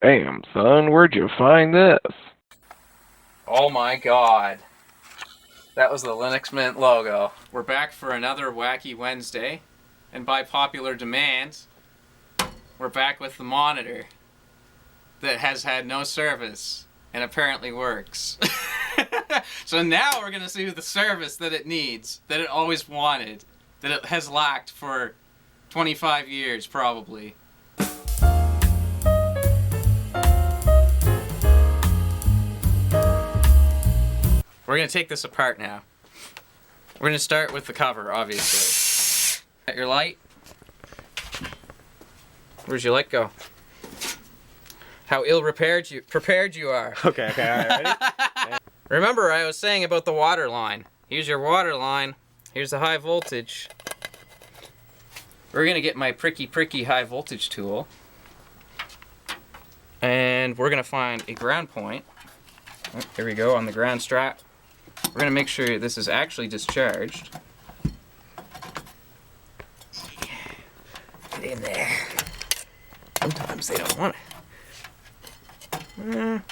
Damn, son, where'd you find this? Oh my god. That was the Linux Mint logo. We're back for another Wacky Wednesday, and by popular demand, we're back with the monitor that has had no service and apparently works. So now we're gonna see the service that it needs, that it always wanted, that it has lacked for 25 years probably. We're gonna take this apart now. We're gonna start with the cover, obviously. Got your light? Where's your light go? How prepared you are. Okay, alright, ready? Remember I was saying about the water line. Here's your water line. Here's the high voltage. We're gonna get my pricky high voltage tool. And we're gonna find a ground point. Oh, here we go on the ground strap. We're gonna make sure this is actually discharged. Get in there. Sometimes they don't want it.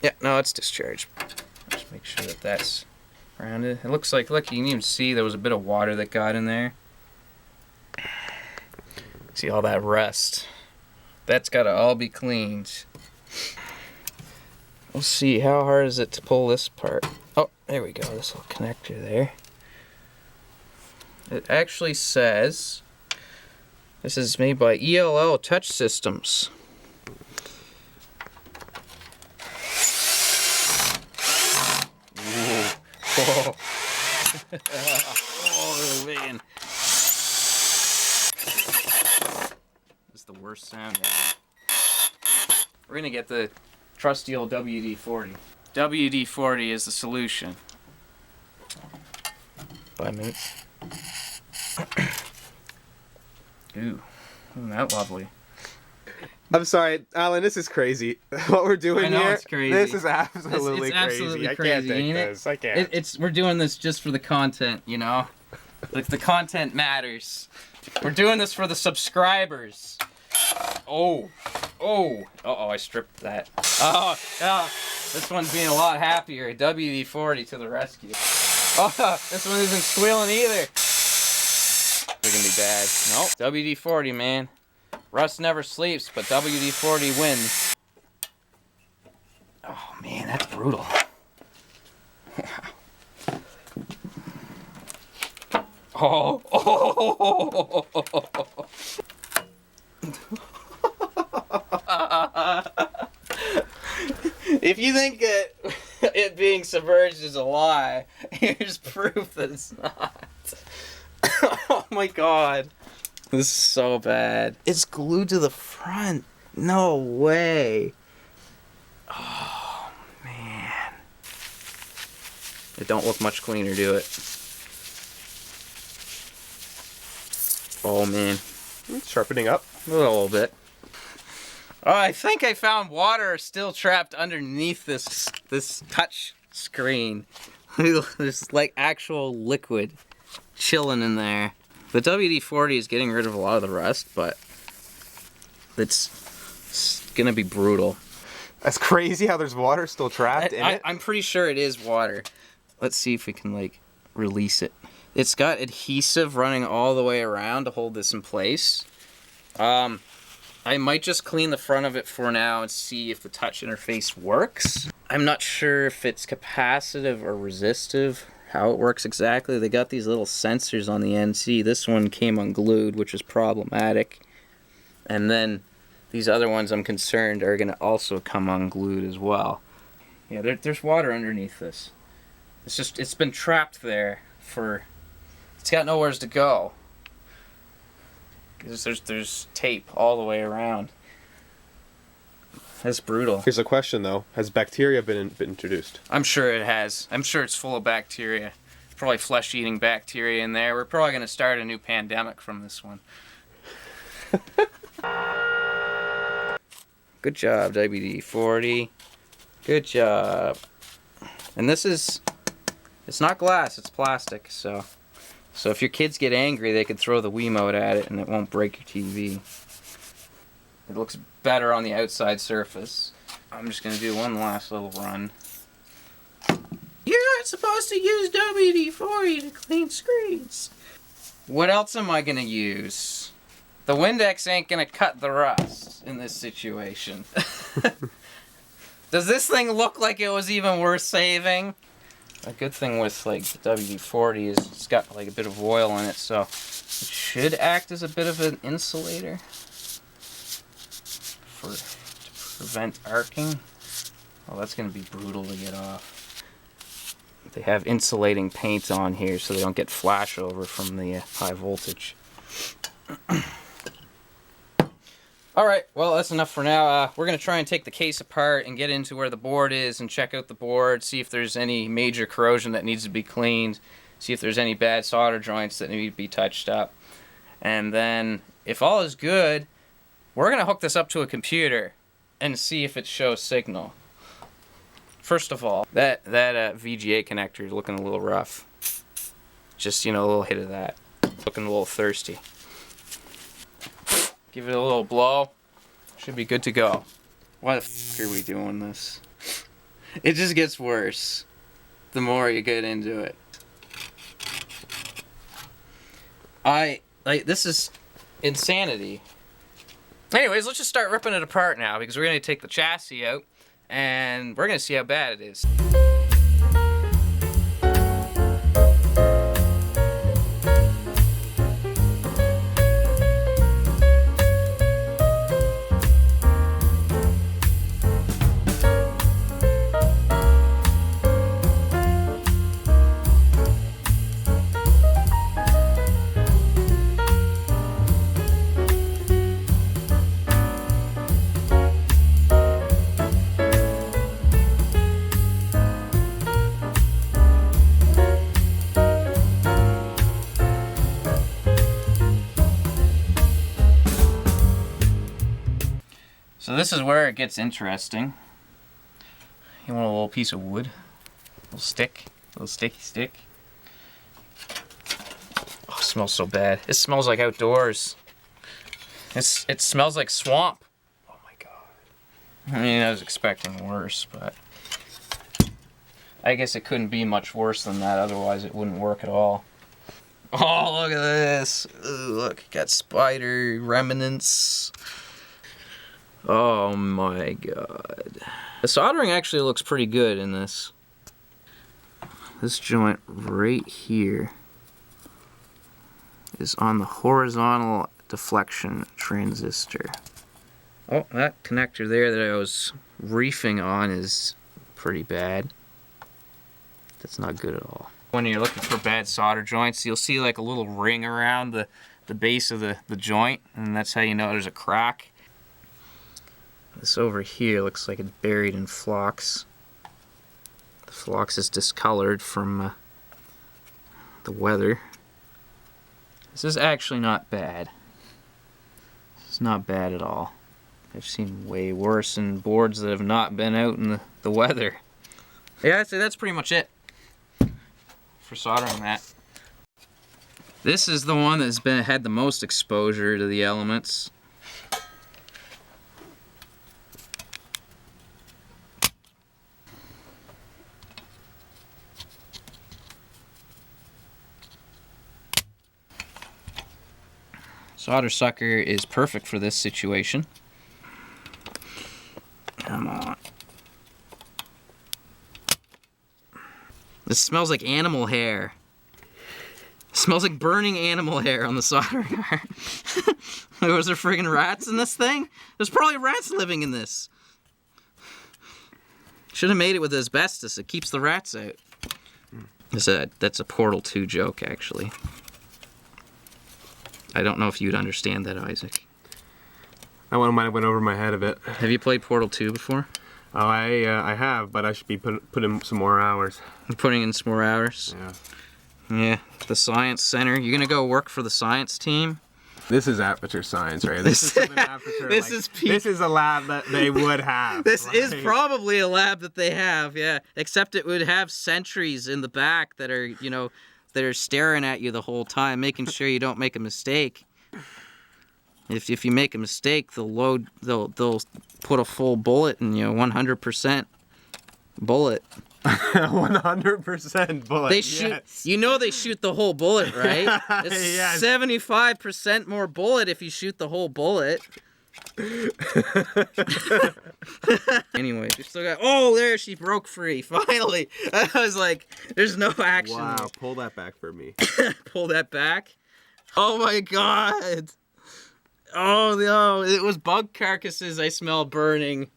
Yeah, no, it's discharged. Just make sure that that's rounded. It looks like, look, you can even see there was a bit of water that got in there. See all that rust. That's gotta all be cleaned. Let's see, how hard is it to pull this part? Oh, there we go, this little connector there. It actually says, this is made by ELL Touch Systems. Whoa. Oh, man. This is the worst sound ever. We're gonna get the trusty old WD-40. WD-40 is the solution. 5 minutes. Ooh, isn't that lovely? I'm sorry, Alan, this is crazy. What we're doing I know, here, it's crazy. this is absolutely It's crazy. absolutely I crazy, can't take ain't it? this. I can't. We're doing this just for the content, you know? Like, the content matters. We're doing this for the subscribers. Oh, I stripped that. Oh, this one's being a lot happier. WD-40 to the rescue. Oh, this one isn't squealing either. They're gonna be bad. Nope, WD-40, man. Rust never sleeps, but WD-40 wins. Oh man, that's brutal. Oh. If you think that it being submerged is a lie, here's proof that it's not. Oh my god. This is so bad. It's glued to the front. No way. Oh, man. It don't look much cleaner, do it? Oh, man. Sharpening up. A little bit. Oh, I think I found water still trapped underneath this touch screen. There's like actual liquid chilling in there. The WD-40 is getting rid of a lot of the rust, but it's gonna be brutal. That's crazy how there's water still trapped in it. I'm pretty sure it is water. Let's see if we can like release it. It's got adhesive running all the way around to hold this in place. I might just clean the front of it for now and see if the touch interface works. I'm not sure if it's capacitive or resistive, how it works exactly. They got these little sensors on the end. See, this one came unglued, which is problematic. And then these other ones, I'm concerned, are going to also come unglued as well. Yeah, there's water underneath this. It's been trapped there for... It's got nowhere to go. There's tape all the way around. That's brutal. Here's a question though: has bacteria been introduced? I'm sure it has. I'm sure it's full of bacteria. Probably flesh-eating bacteria in there. We're probably going to start a new pandemic from this one. Good job, WD-40. Good job. And this is... It's not glass, it's plastic, so if your kids get angry, they can throw the Wiimote at it and it won't break your TV. It looks better on the outside surface. I'm just gonna do one last little run. You're not supposed to use WD-40 to clean screens. What else am I gonna use? The Windex ain't gonna cut the rust in this situation. Does this thing look like it was even worth saving? A good thing with like the WD-40 is it's got like a bit of oil in it, so it should act as a bit of an insulator to prevent arcing. Oh, that's gonna be brutal to get off. They have insulating paint on here so they don't get flashover from the high voltage. Alright, well that's enough for now. We're going to try and take the case apart and get into where the board is and check out the board, see if there's any major corrosion that needs to be cleaned, see if there's any bad solder joints that need to be touched up. And then, if all is good, we're going to hook this up to a computer and see if it shows signal. First of all, that VGA connector is looking a little rough. Just, you know, a little hit of that. Looking a little thirsty. Give it a little blow. Should be good to go. Why the f are we doing this? It just gets worse the more you get into it. This is insanity. Anyways, let's just start ripping it apart now because we're going to take the chassis out and we're going to see how bad it is. So this is where it gets interesting. You want a little piece of wood, a little stick, a little sticky stick. Oh, it smells so bad. It smells like outdoors. It smells like swamp. Oh my god. I mean, I was expecting worse, but I guess it couldn't be much worse than that, otherwise it wouldn't work at all. Oh, look at this. Ooh, look, got spider remnants. Oh my god. The soldering actually looks pretty good in this. This joint right here is on the horizontal deflection transistor. Oh, that connector there that I was reefing on is pretty bad. That's not good at all. When you're looking for bad solder joints, you'll see like a little ring around the base of the joint, and that's how you know there's a crack. This over here looks like it's buried in flux. The flux is discolored from the weather. This is actually not bad. It's not bad at all. I've seen way worse in boards that have not been out in the weather. Yeah, I'd say that's pretty much it for soldering that. This is the one that's had the most exposure to the elements. Solder sucker is perfect for this situation. Come on. This smells like animal hair. It smells like burning animal hair on the soldering iron. Was there friggin' rats in this thing? There's probably rats living in this. Should have made it with asbestos. It keeps the rats out. That's a Portal 2 joke, actually. I don't know if you'd understand that, Isaac. That one might have went over my head a bit. Have you played Portal 2 before? Oh, I have, but I should be putting some more hours. You're putting in some more hours? Yeah. Yeah. The Science Center. You're gonna go work for the science team? This is aperture science, right? This is something aperture. This is a lab that they would have. This is probably a lab that they have, yeah. Except it would have sentries in the back that are, you know, that are staring at you the whole time, making sure you don't make a mistake. If you make a mistake, they'll put a full bullet in you, 100% bullet. 100% bullet. They shoot. Yes. You know they shoot the whole bullet, right? It's Yes. 75% more bullet if you shoot the whole bullet. Anyway, she still got. Oh, there she broke free. Finally, I was like, "There's no action." Wow, pull that back for me. Pull that back. Oh my god. Oh no, it was bug carcasses I smelled burning.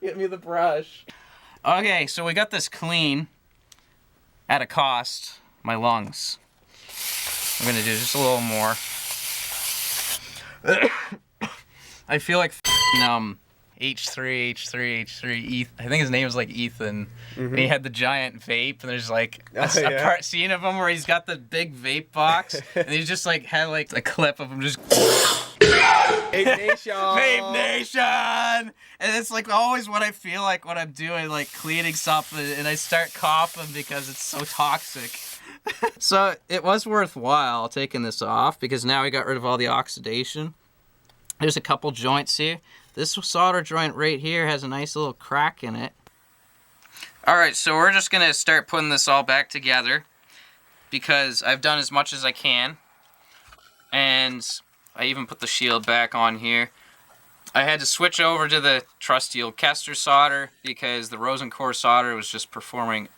Get me the brush. Okay, so we got this clean at a cost. My lungs. I'm gonna do just a little more. I feel like H3. I think his name was like Ethan. And he had the giant vape, and there's like a part scene of him where he's got the big vape box, and he just like had like a clip of him just. Vape Nation! Vape Nation! And it's like always what I feel like when I'm doing like cleaning something, and I start coughing because it's so toxic. So it was worthwhile taking this off because now we got rid of all the oxidation. There's a couple joints here. This solder joint right here has a nice little crack in it. Alright, so we're just going to start putting this all back together because I've done as much as I can. And I even put the shield back on here. I had to switch over to the trusty old Kester solder because the Rosencore solder was just performing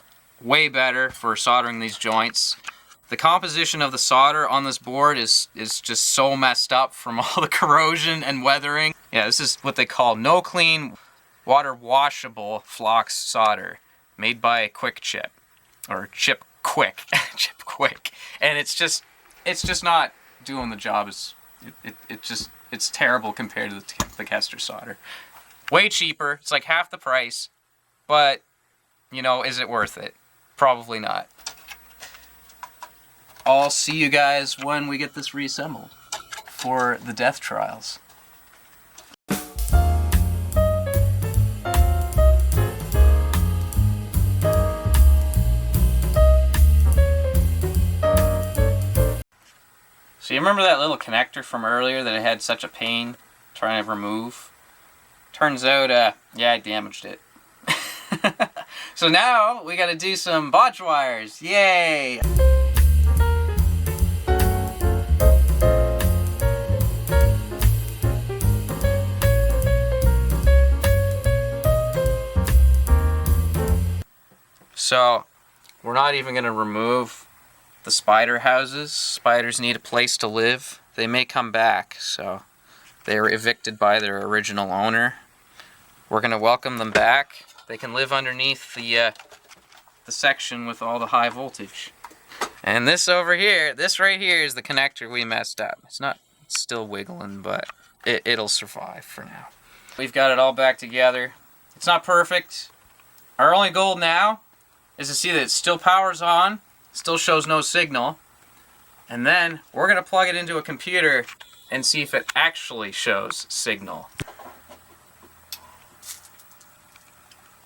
way better for soldering these joints. The composition of the solder on this board is just so messed up from all the corrosion and weathering. Yeah, this is what they call no clean water washable flox solder made by Quick Chip or Chip Quick. Chip Quick. And it's just not doing the job. It's terrible compared to the Kester solder. Way cheaper. It's like half the price. But, you know, is it worth it? Probably not. I'll see you guys when we get this reassembled for the death trials. So you remember that little connector from earlier that I had such a pain trying to remove? Turns out, yeah, I damaged it. So now we gotta do some botch wires. Yay! So we're not even gonna remove the spider houses. Spiders need a place to live. They may come back, so they were evicted by their original owner. We're gonna welcome them back. They can live underneath the section with all the high voltage. And this over here, this right here is the connector we messed up. It's still wiggling, but it'll survive for now. We've got it all back together. It's not perfect. Our only goal now is to see that it still powers on, still shows no signal, and then we're gonna plug it into a computer and see if it actually shows signal.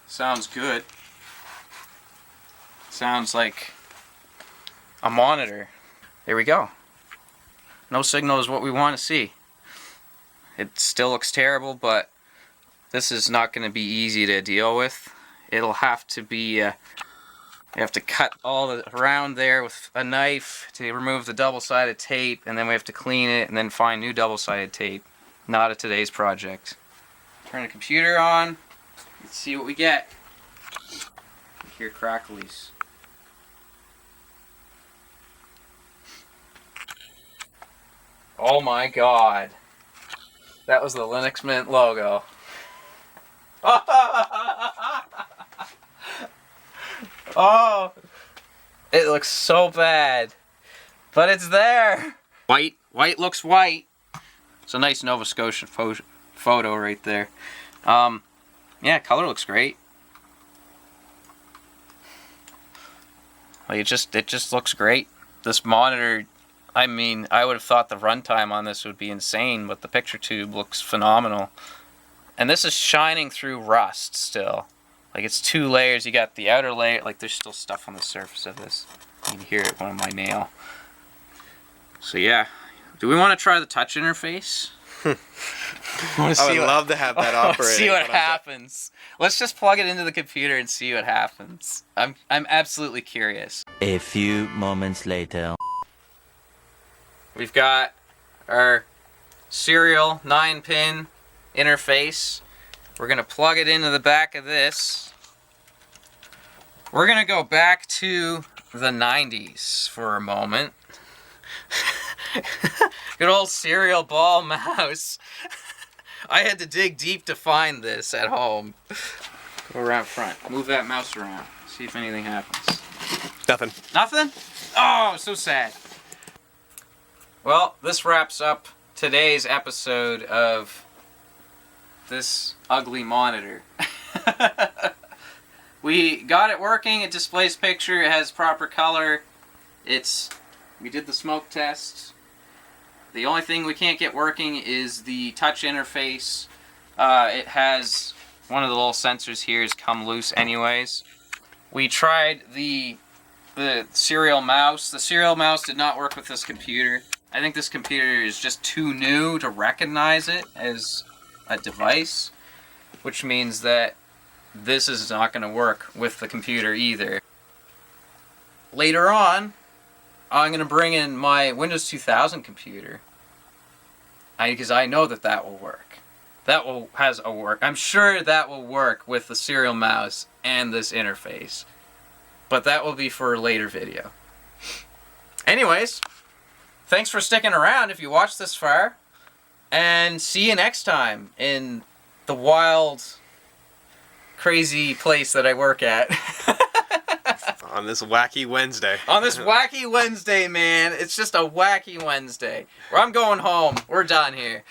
Sounds good. Sounds like a monitor. There we go. No signal is what we want to see. It still looks terrible, but this is not going to be easy to deal with. It'll have to be, you have to cut all around there with a knife to remove the double-sided tape, and then we have to clean it and then find new double-sided tape. Not a today's project. Turn the computer on. Let's see what we get. I hear cracklies. Oh my god. That was the Linux Mint logo. Oh, it looks so bad. But it's there. White looks white. It's a nice Nova Scotia photo right there. Yeah, color looks great. Like it just looks great. This monitor, I mean, I would have thought the runtime on this would be insane, but the picture tube looks phenomenal. And this is shining through rust still. Like it's two layers. You got the outer layer, like there's still stuff on the surface of this. You can hear it on my nail. So yeah, Do we want to try the touch interface? I would love to have that operating. See what happens. Let's just plug it into the computer and see what happens. I'm absolutely curious. A few moments later. We've got our serial 9-pin interface. We're going to plug it into the back of this. We're going to go back to the 90s for a moment. Good old serial ball mouse. I had to dig deep to find this at home. Go around front. Move that mouse around. See if anything happens. Nothing. Nothing? Oh, so sad. Well, this wraps up today's episode of this ugly monitor. We got it working. It displays picture. It has proper color. We did the smoke test. The only thing we can't get working is the touch interface. It has one of the little sensors here has come loose anyways. We tried the serial mouse. The serial mouse did not work with this computer. I think this computer is just too new to recognize it as a device, which means that this is not going to work with the computer either. Later on, I'm going to bring in my Windows 2000 computer, because I know that will work. I'm sure that will work with the serial mouse and this interface. But that will be for a later video. Anyways, thanks for sticking around if you watched this far. And see you next time in the wild, crazy place that I work at. On this wacky Wednesday. On this wacky Wednesday, man. It's just a wacky Wednesday. I'm going home. We're done here.